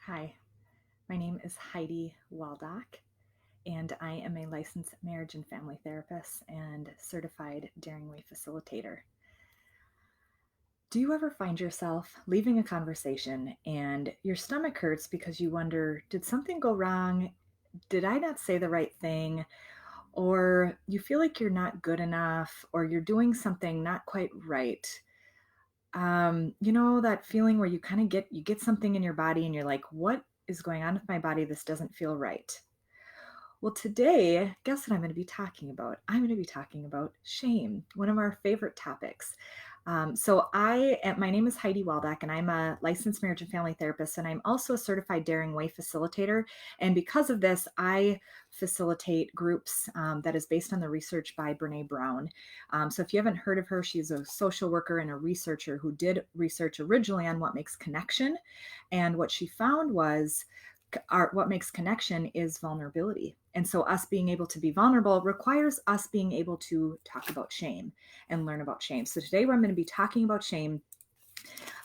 Hi, my name is Heidi Waldock, and I am a licensed marriage and family therapist and certified Daring Way facilitator. Do you ever find yourself leaving a conversation and your stomach hurts because you wonder, did something go wrong? Did I not say the right thing? Or you feel like you're not good enough or you're doing something not quite right? That feeling where you kind of get something in your body and you're like, what is going on with my body? This doesn't feel right. Well, today, guess what I'm going to be talking about? I'm going to be talking about shame, one of our favorite topics. My name is Heidi Waldock, and I'm a licensed marriage and family therapist, and I'm also a certified Daring Way facilitator. And because of this, I facilitate groups that is based on the research by Brene Brown. So if you haven't heard of her, she's a social worker and a researcher who did research originally on what makes connection. And what she found was what makes connection is vulnerability. And so, us being able to be vulnerable requires us being able to talk about shame and learn about shame. So, today, I'm going to be talking about shame.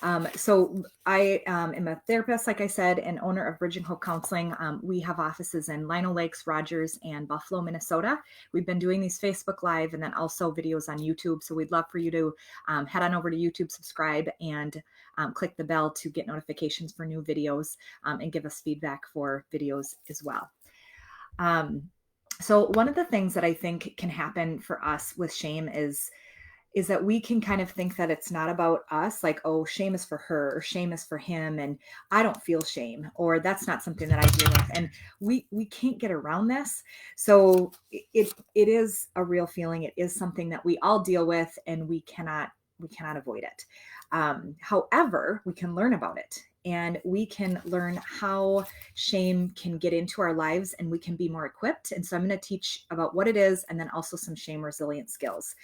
I am a therapist, like I said, and owner of Bridging Hope Counseling. We have offices in Lino Lakes, Rogers, and Buffalo, Minnesota. We've been doing these Facebook Live and then also videos on YouTube. So we'd love for you to head on over to YouTube, subscribe, and click the bell to get notifications for new videos and give us feedback for videos as well. So one of the things that I think can happen for us with shame is that we can kind of think that it's not about us, like, oh, shame is for her or shame is for him, and I don't feel shame, or that's not something that I deal with. And we can't get around this. So it is a real feeling. It is something that we all deal with, and we cannot avoid it. However, we can learn about it, and we can learn how shame can get into our lives, and we can be more equipped. And so I'm going to teach about what it is, and then also some shame resilient skills.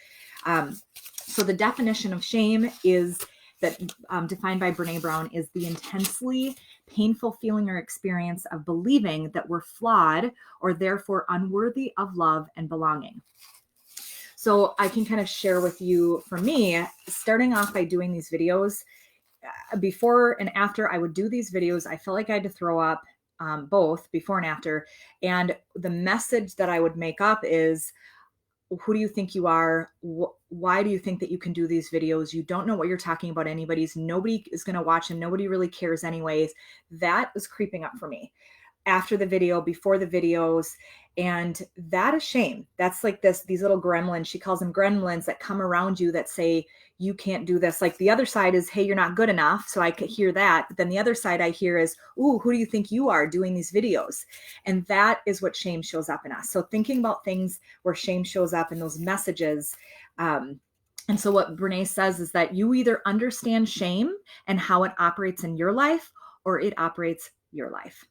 So the definition of shame is that defined by Brene Brown is the intensely painful feeling or experience of believing that we're flawed or therefore unworthy of love and belonging. So I can kind of share with you, for me, starting off by doing these videos, before and after I would do these videos, I felt like I had to throw up, both before and after. And the message that I would make up is, who do you think you are? Why do you think that you can do these videos? You don't know what you're talking about. Nobody is going to watch them. Nobody really cares anyways. That was creeping up for me after the video, before the videos. And that is shame. That's like these little gremlins, she calls them gremlins, that come around you that say, you can't do this. Like the other side is, hey, you're not good enough. So I could hear that. But then the other side I hear is, ooh, who do you think you are doing these videos? And that is what shame shows up in us. So thinking about things where shame shows up in those messages. And so what Brene says is that you either understand shame and how it operates in your life, or it operates your life.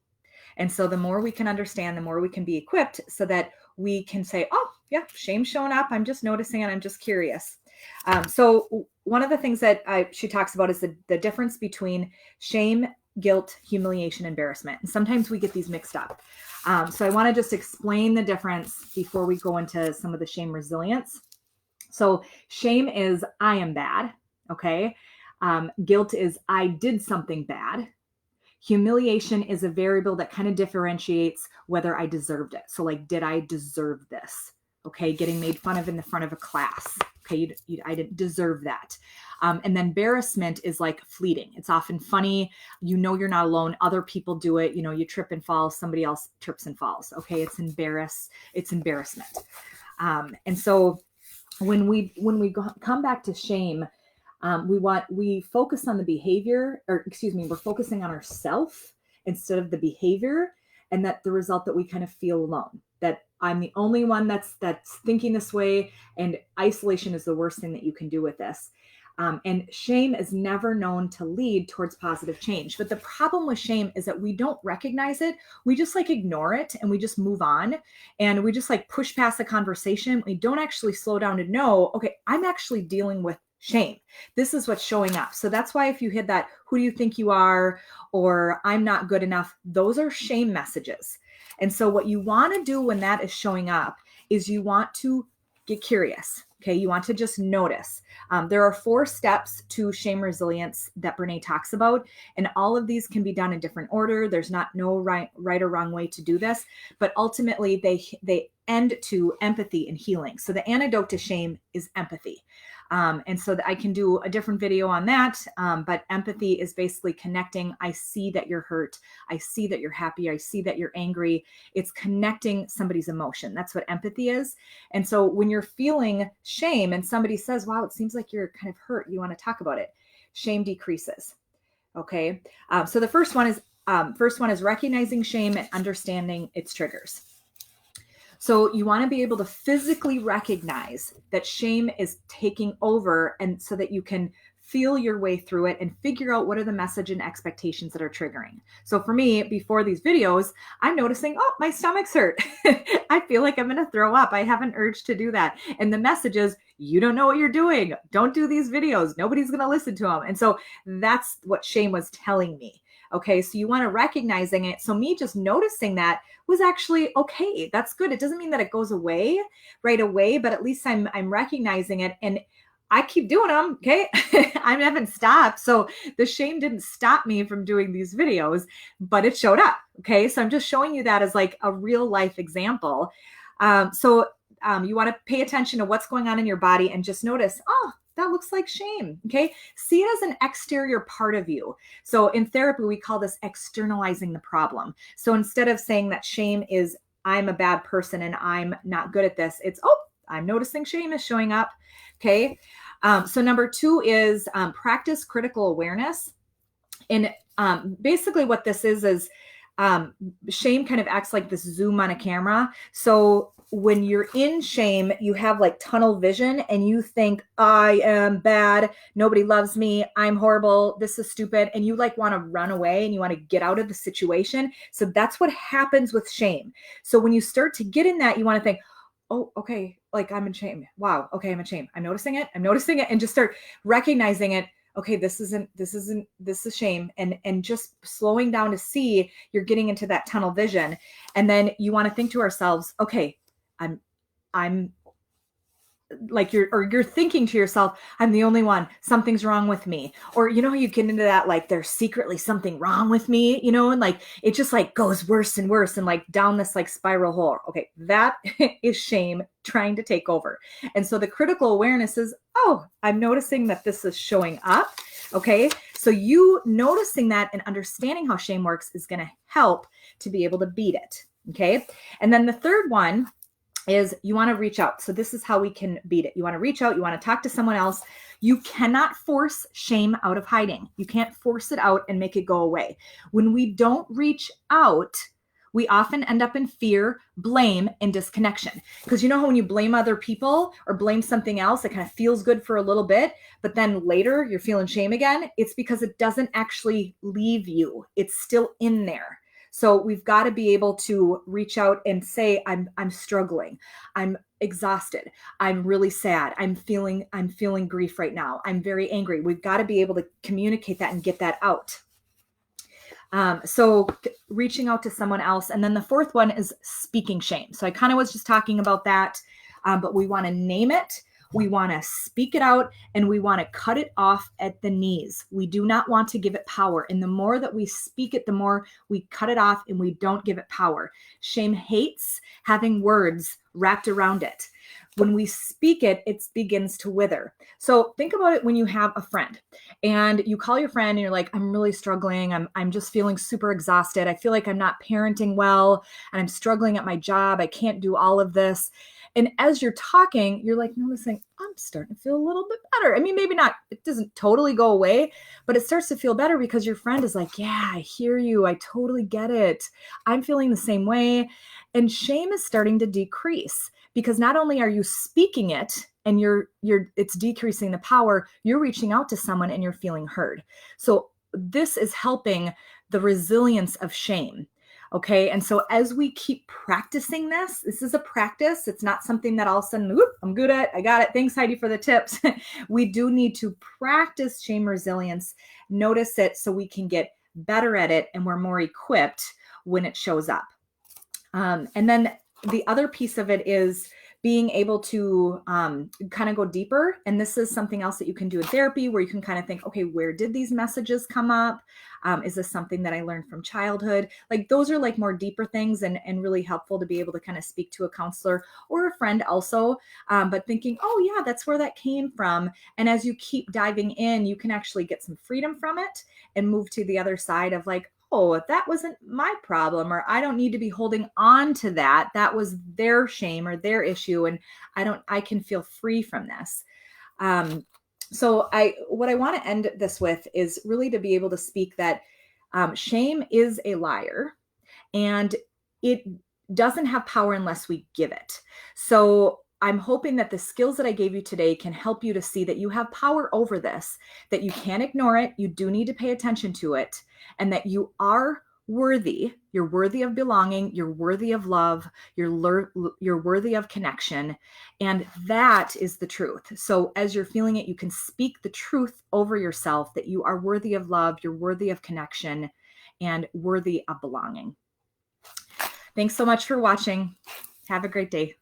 And so the more we can understand, the more we can be equipped so that we can say, oh, yeah, shame's showing up. I'm just noticing it. I'm just curious. So one of the things that she talks about is the difference between shame, guilt, humiliation, embarrassment. And sometimes we get these mixed up. So I want to just explain the difference before we go into some of the shame resilience. So shame is, I am bad. Okay. Guilt is, I did something bad. Humiliation is a variable that kind of differentiates whether I deserved it. So like, did I deserve this? Okay, getting made fun of in the front of a class. Okay, I didn't deserve that. And then embarrassment is like fleeting. It's often funny. You know you're not alone. Other people do it. You know, you trip and fall. Somebody else trips and falls. Okay, it's embarrassment. And so when we come back to shame, we focus on the behavior, we're focusing on ourself instead of the behavior, and that the result that we kind of feel alone, that I'm the only one that's thinking this way, and isolation is the worst thing that you can do with this. And shame is never known to lead towards positive change. But the problem with shame is that we don't recognize it. We just like ignore it and we just move on, and we just like push past the conversation. We don't actually slow down to know, okay, I'm actually dealing with shame. This is what's showing up. So that's why if you hit that, who do you think you are, or I'm not good enough, those are shame messages. And so what you want to do when that is showing up is you want to get curious. Okay, you want to just notice. There are 4 steps to shame resilience that Brene talks about, and all of these can be done in different order. There's no right or wrong way to do this, but ultimately they end to empathy and healing. So the antidote to shame is empathy. And so I can do a different video on that. But empathy is basically connecting. I see that you're hurt. I see that you're happy. I see that you're angry. It's connecting somebody's emotion. That's what empathy is. And so when you're feeling shame and somebody says, wow, it seems like you're kind of hurt, you want to talk about it, shame decreases. Okay. So the first one is recognizing shame and understanding its triggers. So you want to be able to physically recognize that shame is taking over, and so that you can feel your way through it and figure out what are the message and expectations that are triggering. So for me, before these videos, I'm noticing, oh, my stomach's hurt. I feel like I'm going to throw up. I have an urge to do that. And the message is, you don't know what you're doing. Don't do these videos. Nobody's going to listen to them. And so that's what shame was telling me. Okay, so you want to recognizing it. So me just noticing that was actually okay. That's good. It doesn't mean that it goes away right away, but at least I'm recognizing it, and I keep doing them. Okay, I haven't stopped. So the shame didn't stop me from doing these videos, but it showed up. Okay, so I'm just showing you that as like a real life example. You want to pay attention to what's going on in your body and just notice, oh, that looks like shame. Okay. See it as an exterior part of you. So in therapy, we call this externalizing the problem. So instead of saying that shame is, I'm a bad person and I'm not good at this, it's, oh, I'm noticing shame is showing up. Okay. So number 2 is practice critical awareness. And basically what this is shame kind of acts like this zoom on a camera. So when you're in shame, you have like tunnel vision and you think, I am bad. Nobody loves me. I'm horrible. This is stupid. And you like want to run away and you want to get out of the situation. So that's what happens with shame. So when you start to get in that, you want to think, oh, okay, like I'm in shame. Wow. Okay. I'm in shame. I'm noticing it. And just start recognizing it. Okay, this is shame, and just slowing down to see you're getting into that tunnel vision. And then you want to think to ourselves, okay, I'm like you're thinking to yourself, I'm the only one, something's wrong with me. Or, you know, you get into that, like there's secretly something wrong with me, you know, and like, it just like goes worse and worse and like down this like spiral hole. Okay. That is shame trying to take over. And so the critical awareness is, oh, I'm noticing that this is showing up. Okay. So you noticing that and understanding how shame works is going to help to be able to beat it. Okay. And then the third one is you want to reach out. So this is how we can beat it. You want to reach out. You want to talk to someone else. You cannot force shame out of hiding. You can't force it out and make it go away. When we don't reach out, we often end up in fear, blame, and disconnection. Because you know how when you blame other people or blame something else, it kind of feels good for a little bit, but then later you're feeling shame again. It's because it doesn't actually leave you. It's still in there. So we've got to be able to reach out and say, I'm struggling. I'm exhausted. I'm really sad. I'm feeling grief right now. I'm very angry. We've got to be able to communicate that and get that out. So reaching out to someone else. And then the fourth one is speaking shame. So I kind of was just talking about that, but we want to name it. We want to speak it out, and we want to cut it off at the knees. We do not want to give it power. And the more that we speak it, the more we cut it off and we don't give it power. Shame hates having words wrapped around it. When we speak it, it begins to wither. So think about it when you have a friend and you call your friend and you're like, I'm really struggling. I'm just feeling super exhausted. I feel like I'm not parenting well and I'm struggling at my job. I can't do all of this. And as you're talking, you're like noticing, I'm starting to feel a little bit better. I mean, maybe not, it doesn't totally go away, but it starts to feel better because your friend is like, yeah, I hear you. I totally get it. I'm feeling the same way. And shame is starting to decrease because not only are you speaking it and it's decreasing the power, you're reaching out to someone and you're feeling heard. So this is helping the resilience of shame. Okay. And so as we keep practicing this is a practice. It's not something that all of a sudden, whoop, I'm good at, I got it. Thanks, Heidi, for the tips. We do need to practice shame resilience, notice it so we can get better at it and we're more equipped when it shows up. And then the other piece of it is being able to kind of go deeper. And this is something else that you can do in therapy, where you can kind of think, okay, where did these messages come up? Is this something that I learned from childhood? Like those are like more deeper things, and really helpful to be able to kind of speak to a counselor or a friend also. But thinking, oh yeah, that's where that came from. And as you keep diving in, you can actually get some freedom from it and move to the other side of like, oh, that wasn't my problem, or I don't need to be holding on to that. That was their shame or their issue. And I can feel free from this. So what I want to end this with is really to be able to speak that shame is a liar, and it doesn't have power unless we give it. So I'm hoping that the skills that I gave you today can help you to see that you have power over this, that you can't ignore it. You do need to pay attention to it, and that you are worthy. You're worthy of belonging. You're worthy of love. You're worthy of connection. And that is the truth. So as you're feeling it, you can speak the truth over yourself, that you are worthy of love. You're worthy of connection and worthy of belonging. Thanks so much for watching. Have a great day.